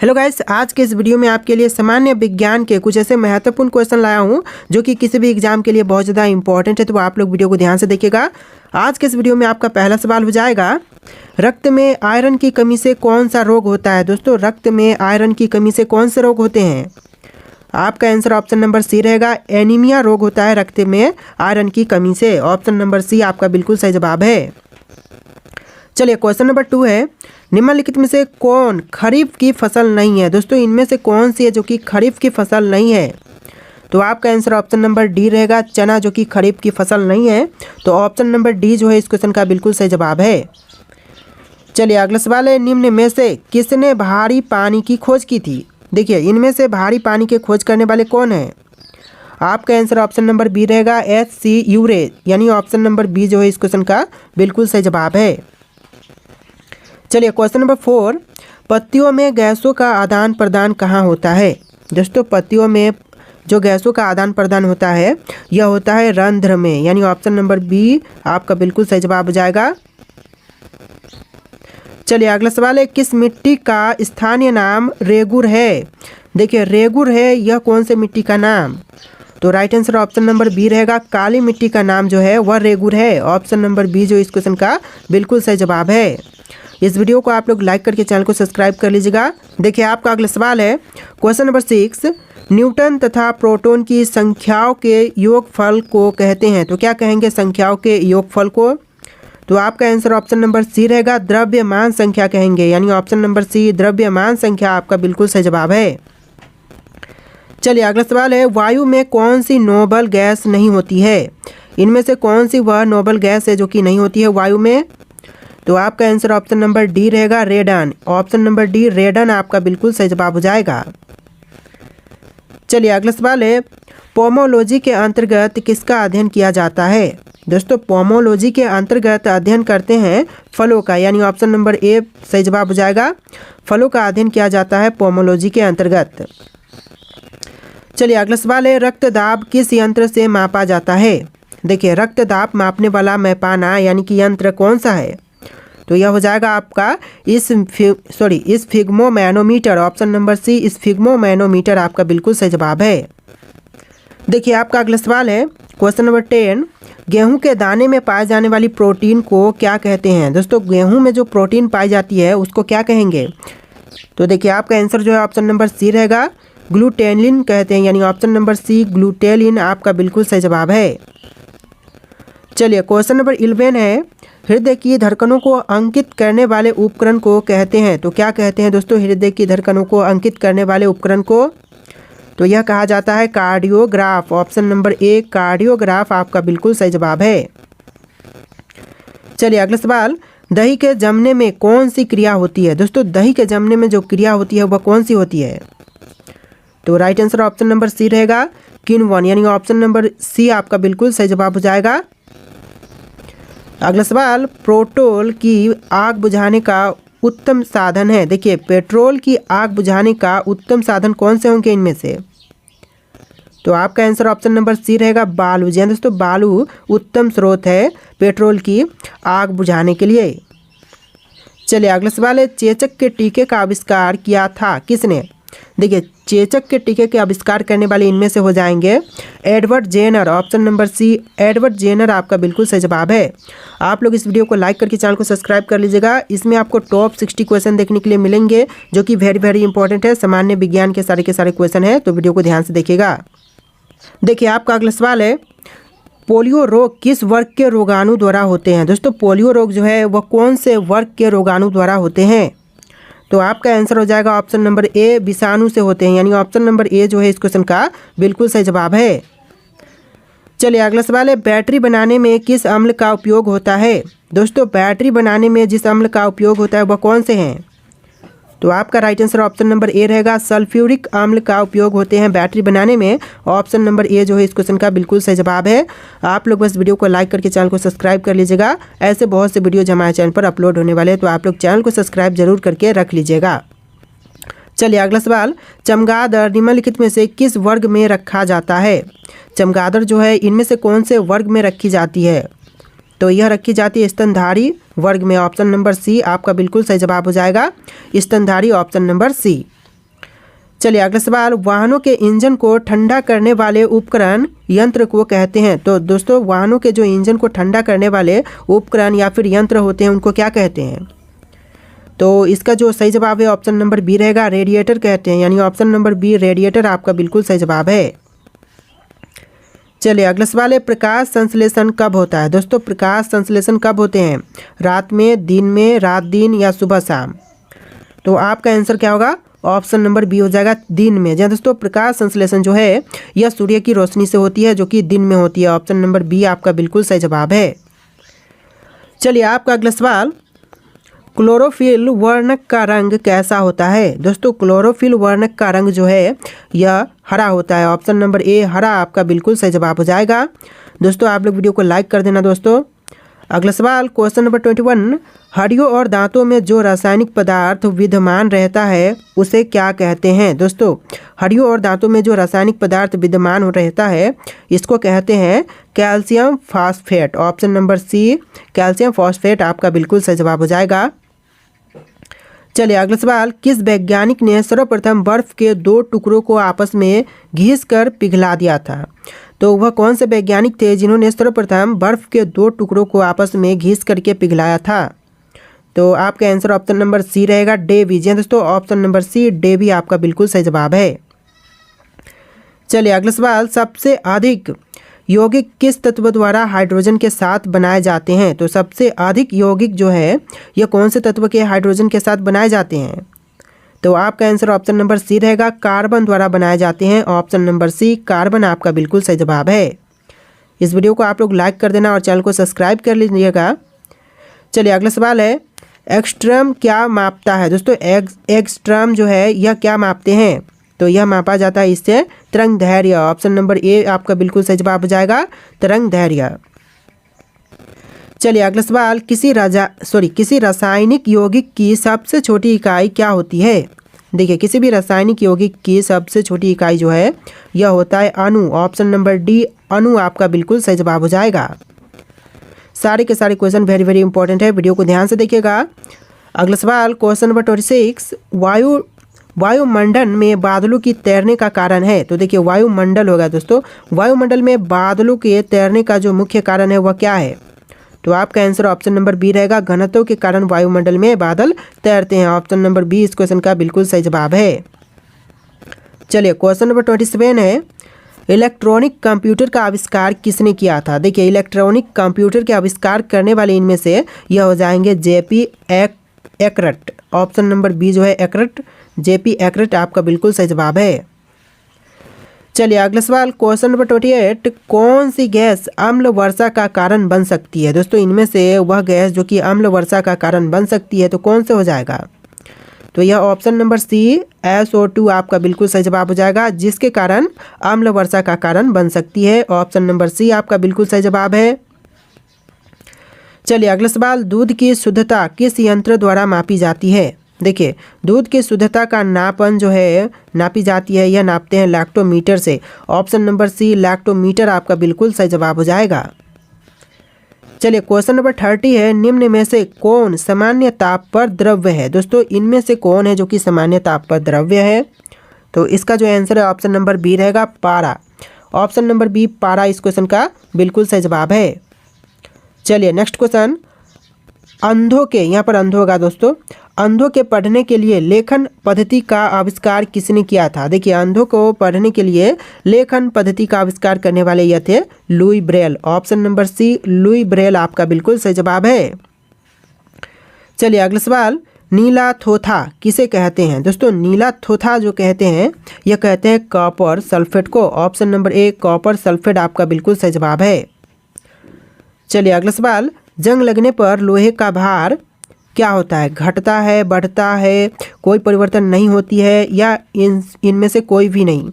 Hello guys, आज के इस वीडियो में आपके लिए सामान्य विज्ञान के कुछ ऐसे महत्वपूर्ण क्वेश्चन लाया हूँ जो कि किसी भी एग्जाम के लिए बहुत ज़्यादा इंपॉर्टेंट है। तो आप लोग वीडियो को ध्यान से देखिएगा। आज के इस वीडियो में आपका पहला सवाल हो जाएगा, रक्त में आयरन की कमी से कौन सा रोग होता है। दोस्तों, रक्त में आयरन की कमी से कौन से रोग होते हैं? आपका आंसर ऑप्शन नंबर सी रहेगा, एनीमिया रोग होता है रक्त में आयरन की कमी से। ऑप्शन नंबर सी आपका बिल्कुल सही जवाब है। चलिए, क्वेश्चन नंबर 2 है, निम्नलिखित में से कौन खरीफ की फसल नहीं है। दोस्तों, इनमें से कौन सी है जो कि खरीफ की फसल नहीं है? तो आपका आंसर ऑप्शन नंबर डी रहेगा, चना जो कि खरीफ की फसल नहीं है। तो ऑप्शन नंबर डी जो है इस क्वेश्चन का बिल्कुल सही जवाब है। चलिए, अगला सवाल है, निम्न में से किसने भारी पानी की खोज की थी? देखिए, इनमें से भारी पानी की खोज करने वाले कौन है? आपका आंसर ऑप्शन नंबर बी रहेगा, एच.सी. यूरे, यानी ऑप्शन नंबर बी जो है इस क्वेश्चन का बिल्कुल सही जवाब है। चलिए, क्वेश्चन नंबर 4, पत्तियों में गैसों का आदान प्रदान कहाँ होता है? दोस्तों, पत्तियों में जो गैसों का आदान प्रदान होता है यह होता है रंध्र में, यानी ऑप्शन नंबर बी आपका बिल्कुल सही जवाब हो जाएगा। चलिए, अगला सवाल है, किस मिट्टी का स्थानीय नाम रेगुर है? देखिए, रेगुर है यह कौन से मिट्टी का नाम? तो right answer option number B रहेगा, काली मिट्टी का नाम जो है वह रेगुर है। ऑप्शन नंबर बी जो इस क्वेश्चन का बिल्कुल सही जवाब है। इस वीडियो को आप लोग लाइक करके चैनल को सब्सक्राइब कर लीजिएगा। देखिए, आपका अगला सवाल है, क्वेश्चन नंबर 6, न्यूटन तथा प्रोटॉन की संख्याओं के योगफल को कहते हैं। तो क्या कहेंगे संख्याओं के योगफल को? तो आपका आंसर ऑप्शन नंबर सी रहेगा, द्रव्यमान संख्या कहेंगे, यानी ऑप्शन नंबर सी द्रव्यमान संख्या आपका बिल्कुल सही जवाब है। चलिए, अगला सवाल है, वायु में कौन सी नोबल गैस नहीं होती है? इनमें से कौन सी वह नोबल गैस है जो कि नहीं होती है वायु में? तो आपका आंसर ऑप्शन नंबर डी रहेगा, रेडन। ऑप्शन नंबर डी रेडन आपका बिल्कुल सही जवाब हो जाएगा। चलिए, अगला सवाल है, पोमोलॉजी के अंतर्गत किसका अध्ययन किया जाता है? दोस्तों, पोमोलॉजी के अंतर्गत अध्ययन करते हैं फलों का, यानी ऑप्शन नंबर ए सही जवाब हो जाएगा। फलों का अध्ययन किया जाता है पोमोलॉजी के अंतर्गत। चलिए, अगला सवाल है, रक्तदाब किस यंत्र से मापा जाता है? देखिए, रक्तदाब मापने वाला मैपाना यानी कि यंत्र कौन सा है? तो यह हो जाएगा आपका sphygmomanometer. Option number C sphygmomanometer आपका बिल्कुल सही जवाब है। देखिए, आपका अगला सवाल है, क्वेश्चन नंबर 10, गेहूं के दाने में पाए जाने वाली प्रोटीन को क्या कहते हैं? दोस्तों, गेहूं में जो प्रोटीन पाई जाती है उसको क्या कहेंगे? तो देखिए, आपका आंसर जो है ऑप्शन नंबर सी रहेगा, ग्लूटेलिन कहते हैं, यानी ऑप्शन नंबर सी ग्लूटेलिन आपका बिल्कुल सही जवाब है। चलिए, क्वेश्चन नंबर 11 है, हृदय की धड़कनों को अंकित करने वाले उपकरण को कहते हैं। तो क्या कहते हैं दोस्तों हृदय की धड़कनों को अंकित करने वाले उपकरण को? तो यह कहा जाता है cardiograph. Option number A cardiograph आपका बिल्कुल सही जवाब है। चलिए, अगला सवाल, दही के जमने में कौन सी क्रिया होती है? दोस्तों, दही के जमने में जो क्रिया होती है वह कौन सी होती है? तो right answer option number C रहेगा, किण्वन, यानी ऑप्शन नंबर सी आपका बिल्कुल सही जवाब हो जाएगा। अगला सवाल, पेट्रोल की आग बुझाने का उत्तम साधन है। देखिए, पेट्रोल की आग बुझाने का उत्तम साधन कौन से होंगे इनमें से? तो आपका आंसर ऑप्शन नंबर सी रहेगा, बालू। जी हाँ दोस्तों, बालू उत्तम स्रोत है पेट्रोल की आग बुझाने के लिए। चलिए, अगला सवाल है, चेचक के टीके का आविष्कार किया था किसने? देखिए, चेचक के टीके के आविष्कार करने वाले इनमें से हो जाएंगे Edward Jenner. Option number C Edward Jenner आपका बिल्कुल सही जवाब है। आप लोग इस वीडियो को लाइक करके चैनल को सब्सक्राइब कर लीजिएगा। इसमें आपको टॉप 60 क्वेश्चन देखने के लिए मिलेंगे जो कि वेरी इंपॉर्टेंट है, सामान्य विज्ञान के सारे क्वेश्चन है, तो वीडियो को ध्यान से देखिएगा। देखिए, आपका अगला सवाल है, पोलियो रोग किस वर्ग के रोगाणु द्वारा होते हैं? दोस्तों, पोलियो रोग जो है वह कौन से वर्ग के रोगाणु द्वारा होते हैं? तो आपका आंसर हो जाएगा ऑप्शन नंबर ए विषाणु से होते हैं, यानी ऑप्शन नंबर ए जो है इस क्वेश्चन का बिल्कुल सही जवाब है। चलिए, अगला सवाल है, बैटरी बनाने में किस अम्ल का उपयोग होता है? दोस्तों, बैटरी बनाने में जिस अम्ल का उपयोग होता है वह कौन से हैं? तो आपका right answer option number A रहेगा, सल्फ्यूरिक अम्ल का उपयोग होते हैं बैटरी बनाने में। ऑप्शन नंबर ए जो है इस क्वेश्चन का बिल्कुल सही जवाब है। आप लोग बस वीडियो को लाइक करके चैनल को सब्सक्राइब कर लीजिएगा। ऐसे बहुत से वीडियो हमारे चैनल पर अपलोड होने वाले हैं, तो आप लोग चैनल को सब्सक्राइब जरूर करके रख लीजिएगा। चलिए, अगला सवाल, चमगादड़ निम्नलिखित में से किस वर्ग में रखा जाता है? चमगादड़ जो है इनमें से कौन से वर्ग में रखी जाती है? तो यह रखी जाती है स्तनधारी वर्ग में। ऑप्शन नंबर सी आपका बिल्कुल सही जवाब हो जाएगा, स्तनधारी। Option number C. चलिए अगला सवाल, वाहनों के इंजन को ठंडा करने वाले उपकरण यंत्र को कहते हैं। तो दोस्तों वाहनों के जो इंजन को ठंडा करने वाले उपकरण या फिर यंत्र होते हैं उनको क्या कहते हैं? तो इसका जो सही जवाब है ऑप्शन नंबर बी रहेगा, रेडिएटर कहते हैं, यानी ऑप्शन नंबर बी रेडिएटर आपका बिल्कुल सही जवाब है। चलिए अगला सवाल है, प्रकाश संश्लेषण कब होता है? दोस्तों प्रकाश संश्लेषण कब होते हैं? रात में, दिन में, रात दिन या सुबह शाम? तो आपका आंसर क्या होगा? ऑप्शन नंबर बी हो जाएगा, दिन में। जी दोस्तों प्रकाश संश्लेषण जो है यह सूर्य की रोशनी से होती है, जो कि दिन में होती है। ऑप्शन नंबर बी आपका बिल्कुल सही जवाब है। चलिए आपका अगला सवाल, क्लोरोफिल वर्णक का रंग कैसा होता है? दोस्तों क्लोरोफिल वर्णक का रंग जो है यह हरा होता है। ऑप्शन नंबर ए हरा आपका बिल्कुल सही जवाब हो जाएगा। दोस्तों आप लोग वीडियो को लाइक कर देना। दोस्तों अगला सवाल, क्वेश्चन नंबर 21, हड्डियों और दांतों में जो रासायनिक पदार्थ विद्यमान रहता है उसे क्या कहते हैं? दोस्तों हड्डियों और दांतों में जो रासायनिक पदार्थ विद्यमान रहता है इसको कहते हैं calcium phosphate. Option number C calcium phosphate आपका बिल्कुल सही जवाब हो जाएगा। चलिए अगला सवाल, किस वैज्ञानिक ने सर्वप्रथम बर्फ के 2 टुकड़ों को आपस में घिसकर पिघला दिया था? तो वह कौन से वैज्ञानिक थे जिन्होंने सर्वप्रथम बर्फ के 2 टुकड़ों को आपस में घिस करके पिघलाया था? तो आपका आंसर ऑप्शन नंबर सी रहेगा, डेवी। जी दोस्तों ऑप्शन नंबर सी डेवी आपका बिल्कुल सही जवाब है। चलिए अगला सवाल, सबसे अधिक यौगिक किस तत्व द्वारा हाइड्रोजन के साथ बनाए जाते हैं? तो सबसे अधिक यौगिक जो है यह कौन से तत्व के हाइड्रोजन के साथ बनाए जाते हैं? तो आपका आंसर ऑप्शन नंबर सी रहेगा, कार्बन द्वारा बनाए जाते हैं। ऑप्शन नंबर सी कार्बन आपका बिल्कुल सही जवाब है। इस वीडियो को आप लोग लाइक कर देना और चैनल को सब्सक्राइब कर लीजिएगा। चलिए अगला सवाल है, एक्सट्रम क्या मापता है? दोस्तों एक्सट्रम जो है यह क्या मापते हैं? तो यह मापा जाता है इससे तरंग दैर्घ्य। ऑप्शन नंबर ए आपका बिल्कुल सही जवाब हो जाएगा, तरंग दैर्घ्य। चलिए अगला सवाल, किसी रासायनिक यौगिक की सबसे छोटी इकाई क्या होती है? देखिए किसी भी रासायनिक यौगिक की सबसे छोटी इकाई जो है यह होता है अणु। ऑप्शन नंबर डी अणु आपका बिल्कुल सही जवाब हो जाएगा। सारे के सारे क्वेश्चन वेरी वेरी इंपॉर्टेंट है, वीडियो को ध्यान से देखिएगा। अगला सवाल क्वेश्चन नंबर 26, वायुमंडल में बादलों की तैरने का कारण है? तो देखिए वायुमंडल होगा दोस्तों, वायुमंडल में बादलों के तैरने का जो मुख्य कारण है वह क्या है? तो आपका आंसर ऑप्शन नंबर बी रहेगा, घनत्व के कारण वायुमंडल में बादल तैरते हैं। ऑप्शन नंबर बी इस क्वेश्चन का बिल्कुल सही जवाब है। चलिए क्वेश्चन नंबर 27 है, इलेक्ट्रॉनिक कंप्यूटर का आविष्कार किसने किया था? देखिए इलेक्ट्रॉनिक कंप्यूटर के आविष्कार करने वाले इनमें से यह हो जाएंगे जेपी एकरट। ऑप्शन नंबर बी जो है एकरट, जेपी एकरट आपका बिल्कुल सही जवाब है। चलिए अगला सवाल क्वेश्चन नंबर 28, कौन सी गैस अम्ल वर्षा का कारण बन सकती है? दोस्तों इनमें से वह गैस जो कि अम्ल वर्षा का कारण बन सकती है तो कौन से हो जाएगा? तो यह ऑप्शन नंबर सी SO2 आपका बिल्कुल सही जवाब हो जाएगा, जिसके कारण अम्ल वर्षा का कारण बन सकती है। ऑप्शन नंबर सी आपका बिल्कुल सही जवाब है। चलिए अगला सवाल, दूध की शुद्धता किस यंत्र द्वारा मापी जाती है? देखिए दूध की शुद्धता का नापन जो है नापी जाती है, यह नापते हैं लैक्टोमीटर से। ऑप्शन नंबर सी लैक्टोमीटर आपका बिल्कुल सही जवाब हो जाएगा। चलिए क्वेश्चन नंबर 30 है, निम्न में से कौन सामान्य ताप पर द्रव्य है? दोस्तों इनमें से कौन है जो कि सामान्य ताप पर द्रव्य है? तो इसका जो आंसर है ऑप्शन नंबर बी रहेगा, पारा। ऑप्शन नंबर बी पारा इस क्वेश्चन का बिल्कुल सही जवाब है। चलिए नेक्स्ट क्वेश्चन, अंधों के, यहाँ पर अंधों होगा दोस्तों, अंधों के पढ़ने के लिए लेखन पद्धति का आविष्कार किसने किया था? देखिए अंधों को पढ़ने के लिए लेखन पद्धति का आविष्कार करने वाले यह थे Louis Braille. Option number C Louis Braille आपका बिल्कुल सही जवाब है। चलिए अगला सवाल, नीला थोथा किसे कहते हैं? दोस्तों नीला थोथा जो कहते हैं यह कहते हैं कॉपर सल्फेट को। Option number A copper sulphate आपका बिल्कुल सही जवाब है। चलिए अगला सवाल, जंग लगने पर लोहे का भार क्या होता है? घटता है, बढ़ता है, कोई परिवर्तन नहीं होती है या इनमें से कोई भी नहीं?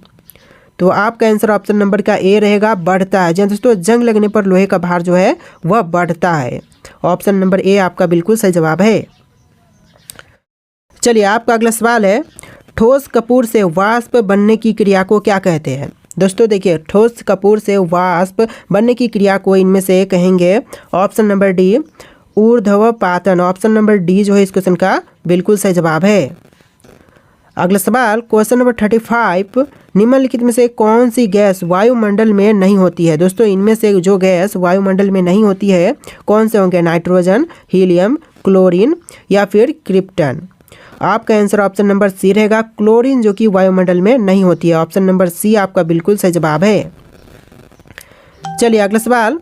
तो आपका आंसर ऑप्शन नंबर का ए रहेगा, बढ़ता है। जी दोस्तों जंग लगने पर लोहे का भार जो है वह बढ़ता है। ऑप्शन नंबर ए आपका बिल्कुल सही जवाब है। चलिए आपका अगला सवाल है, ठोस कपूर से वाष्प बनने की क्रिया को क्या कहते हैं? दोस्तों देखिए ठोस कपूर से वाष्प बनने की क्रिया को इनमें से कहेंगे ऑप्शन नंबर डी ऊर्ध्वपातन। ऑप्शन नंबर डी जो है इस क्वेश्चन का बिल्कुल सही जवाब है। अगला सवाल क्वेश्चन नंबर 35, निम्नलिखित में से कौन सी गैस वायुमंडल में नहीं होती है। दोस्तों इनमें से जो गैस वायुमंडल में नहीं होती है कौन से होंगे, नाइट्रोजन, हीलियम, क्लोरीन या फिर क्रिप्टन। आपका आंसर ऑप्शन नंबर सी रहेगा, क्लोरीन, जो कि वायुमंडल में नहीं होती है। ऑप्शन नंबर सी आपका बिल्कुल सही जवाब है। चलिए अगला सवाल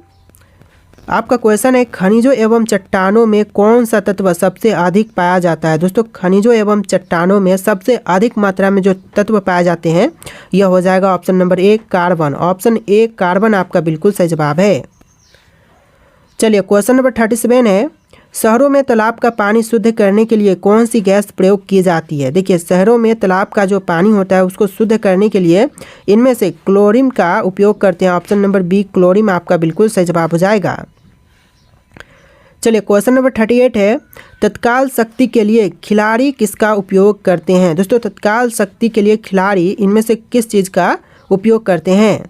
आपका क्वेश्चन है, खनिजों एवं चट्टानों में कौन सा तत्व सबसे अधिक पाया जाता है। दोस्तों खनिजों एवं चट्टानों में सबसे अधिक मात्रा में जो तत्व पाए जाते हैं यह हो जाएगा option number A, carbon. Option A carbon आपका बिल्कुल सही जवाब है। चलिए क्वेश्चन नंबर 37 है, शहरों में तालाब का पानी शुद्ध करने के लिए कौन सी गैस प्रयोग की जाती है। देखिए शहरों में तालाब का जो पानी होता है उसको शुद्ध करने के लिए इनमें से क्लोरीन का उपयोग करते हैं। ऑप्शन नंबर बी क्लोरीन आपका बिल्कुल सही जवाब हो जाएगा। चलिए क्वेश्चन नंबर 38 है, तत्काल शक्ति के लिए खिलाड़ी किसका उपयोग करते हैं। दोस्तों तत्काल शक्ति के लिए खिलाड़ी इनमें से किस चीज़ का उपयोग करते हैं।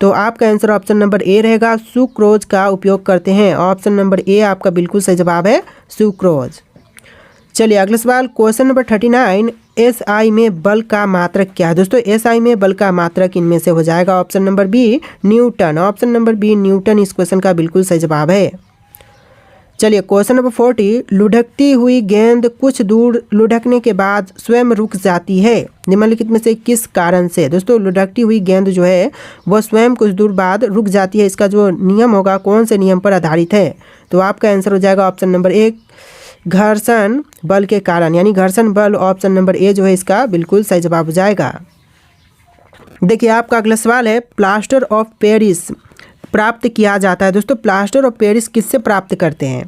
तो आपका आंसर ऑप्शन नंबर ए रहेगा, सुक्रोज का उपयोग करते हैं। ऑप्शन नंबर ए आपका बिल्कुल सही जवाब है, सुक्रोज। चलिए अगला सवाल क्वेश्चन नंबर 39, एसआई में बल का मात्रक क्या है। दोस्तों एसआई में बल का मात्रक इनमें से हो जाएगा option number B, Newton. Option number B Newton इस क्वेश्चन का बिल्कुल सही जवाब है। चलिए क्वेश्चन नंबर 40, लुढ़कती हुई गेंद कुछ दूर लुढ़कने के बाद स्वयं रुक जाती है, निम्नलिखित में से किस कारण से। दोस्तों लुढ़कती हुई गेंद जो है वह स्वयं कुछ दूर बाद रुक जाती है, इसका जो नियम होगा कौन से नियम पर आधारित है। तो आपका आंसर हो जाएगा ऑप्शन नंबर ए, घर्षण बल के कारण, यानी घर्षण बल। ऑप्शन नंबर ए जो है इसका बिल्कुल सही जवाब हो जाएगा। देखिए आपका अगला सवाल है, प्लास्टर ऑफ पेरिस प्राप्त किया जाता है। दोस्तों प्लास्टर ऑफ पेरिस किससे प्राप्त करते हैं।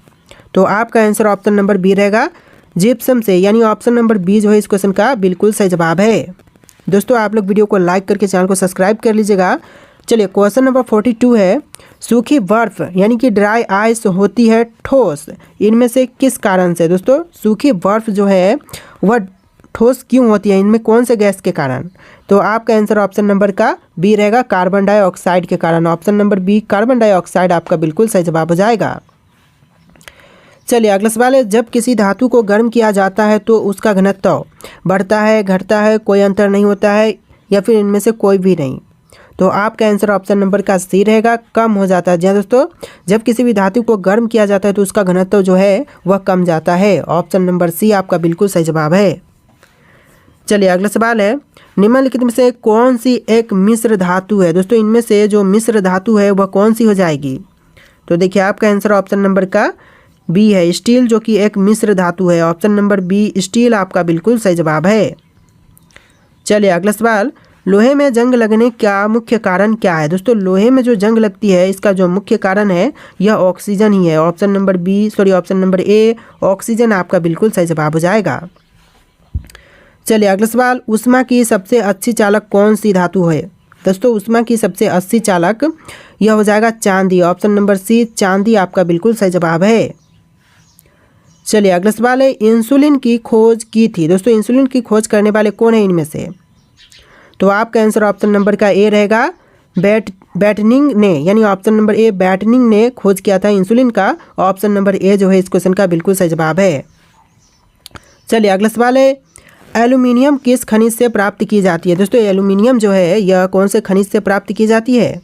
तो आपका आंसर ऑप्शन नंबर बी रहेगा, जिप्सम से, यानी ऑप्शन नंबर बी जो है इस क्वेश्चन का बिल्कुल सही जवाब है। दोस्तों आप लोग वीडियो को लाइक करके चैनल को सब्सक्राइब कर लीजिएगा। चलिए क्वेश्चन नंबर 42 है, सूखी बर्फ यानी कि ड्राई आइस होती है ठोस, इनमें से किस कारण से। दोस्तों सूखी बर्फ जो है वह ठोस क्यों होती है, इनमें कौन से गैस के कारण। तो आपका आंसर ऑप्शन नंबर का बी रहेगा, कार्बन डाइऑक्साइड के कारण। Option number B carbon dioxide आपका बिल्कुल सही जवाब हो जाएगा। चलिए अगला सवाल है, जब किसी धातु को गर्म किया जाता है तो उसका घनत्व बढ़ता है, घटता है, कोई अंतर नहीं होता है या फिर इनमें से कोई भी नहीं। तो आपका आंसर ऑप्शन नंबर का सी रहेगा, कम हो जाता है। जी हाँ दोस्तों, जब किसी भी धातु को गर्म किया जाता है तो उसका घनत्व जो है वह कम जाता है। ऑप्शन नंबर सी आपका बिल्कुल सही जवाब है। चलिए अगला सवाल है, निम्नलिखित में से कौन सी एक मिश्र धातु है। दोस्तों इनमें से जो मिश्र धातु है वह कौन सी हो जाएगी। तो देखिए आपका आंसर ऑप्शन नंबर का बी है, स्टील, जो कि एक मिश्र धातु है। ऑप्शन नंबर बी स्टील आपका बिल्कुल सही जवाब है। चलिए अगला सवाल, लोहे में जंग लगने का मुख्य कारण क्या है। दोस्तों लोहे में जो जंग लगती है इसका जो मुख्य कारण है यह ऑक्सीजन ही है। ऑप्शन नंबर ए ऑक्सीजन आपका बिल्कुल सही जवाब हो जाएगा। चलिए अगला सवाल, ऊष्मा की सबसे अच्छी चालक कौन सी धातु है। दोस्तों ऊष्मा की सबसे अच्छी चालक यह हो जाएगा चांदी। ऑप्शन नंबर सी चांदी आपका बिल्कुल सही जवाब है। चलिए अगला सवाल है, इंसुलिन की खोज की थी। दोस्तों इंसुलिन की खोज करने वाले कौन है इनमें से। तो आपका आंसर ऑप्शन नंबर का ए रहेगा, बैटनिंग ने, यानी ऑप्शन नंबर ए बैटनिंग ने खोज किया था इंसुलिन का। ऑप्शन नंबर ए जो है इस क्वेश्चन का बिल्कुल सही जवाब है। चलिए अगला सवाल है, एल्यूमिनियम किस खनिज से प्राप्त की जाती है। दोस्तों एल्यूमिनियम जो है यह कौन से खनिज से प्राप्त की जाती है।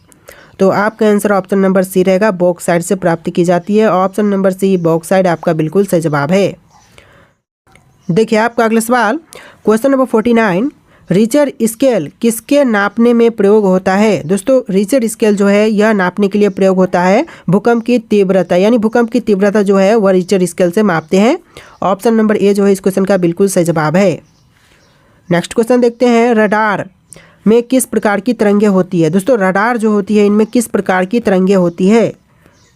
तो आपका आंसर ऑप्शन नंबर सी रहेगा, बॉक्साइट से प्राप्त की जाती है। ऑप्शन नंबर सी बॉक्साइट आपका बिल्कुल सही जवाब है। देखिए आपका अगला सवाल क्वेश्चन नंबर 49, रिचर स्केल किसके नापने में प्रयोग होता है। दोस्तों रिचर स्केल जो है यह नापने के लिए प्रयोग होता है भूकंप की तीव्रता, यानी भूकंप की तीव्रता जो है वह रिचर स्केल से मापते हैं। ऑप्शन नंबर ए जो है इस क्वेश्चन का बिल्कुल सही जवाब है। नेक्स्ट क्वेश्चन देखते हैं, रडार में किस प्रकार की तरंगें होती है। दोस्तों रडार जो होती है इनमें किस प्रकार की तरंगें होती है।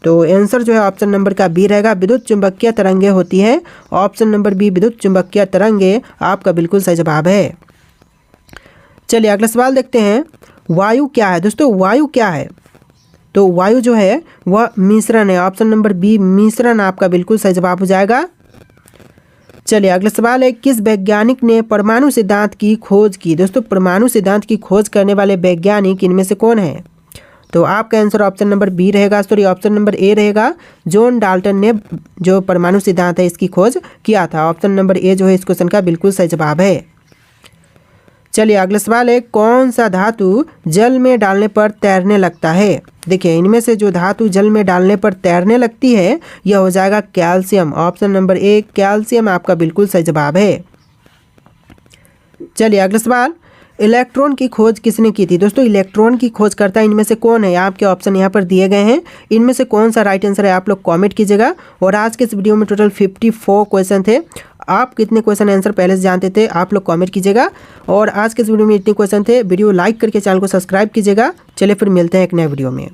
तो आंसर जो है ऑप्शन नंबर का बी रहेगा, विद्युत चुंबकीय तरंगें होती है। ऑप्शन नंबर बी विद्युत चुंबकीय तरंगें आपका बिल्कुल सही जवाब है। चलिए अगला सवाल देखते हैं, वायु क्या है। दोस्तों वायु क्या है। तो वायु जो है वह मिश्रण है। ऑप्शन नंबर बी मिश्रण आपका बिल्कुल सही जवाब हो जाएगा। चलिए अगला सवाल है, किस वैज्ञानिक ने परमाणु सिद्धांत की खोज की। दोस्तों परमाणु सिद्धांत की खोज करने वाले वैज्ञानिक इनमें से कौन है। तो आपका आंसर ऑप्शन नंबर बी रहेगा, ऑप्शन नंबर ए रहेगा, जॉन डाल्टन ने जो परमाणु सिद्धांत है इसकी खोज किया था। ऑप्शन नंबर ए जो है इस क्वेश्चन का बिल्कुल सही जवाब है। चलिए अगला सवाल है, कौन सा धातु जल में डालने पर तैरने लगता है? देखिए इनमें से जो धातु जल में डालने पर तैरने लगती है यह हो जाएगा calcium. Option number A calcium आपका बिल्कुल सही जवाब है। चलिए अगला सवाल, इलेक्ट्रॉन की खोज किसने की थी? दोस्तों इलेक्ट्रॉन की खोजकर्ता इनमें से कौन है? आपके ऑप्शन यहाँ पर दिए गए हैं, इनमें से कौन सा राइट आंसर है आप लोग कमेंट कीजिएगा। और आज के इस वीडियो में टोटल 54 क्वेश्चन थे। आप कितने क्वेश्चन आंसर पहले से जानते थे आप लोग कमेंट कीजिएगा। और आज के इस वीडियो में इतने क्वेश्चन थे। वीडियो लाइक करके चैनल को सब्सक्राइब कीजिएगा। चलिए फिर मिलते हैं एक नए वीडियो में।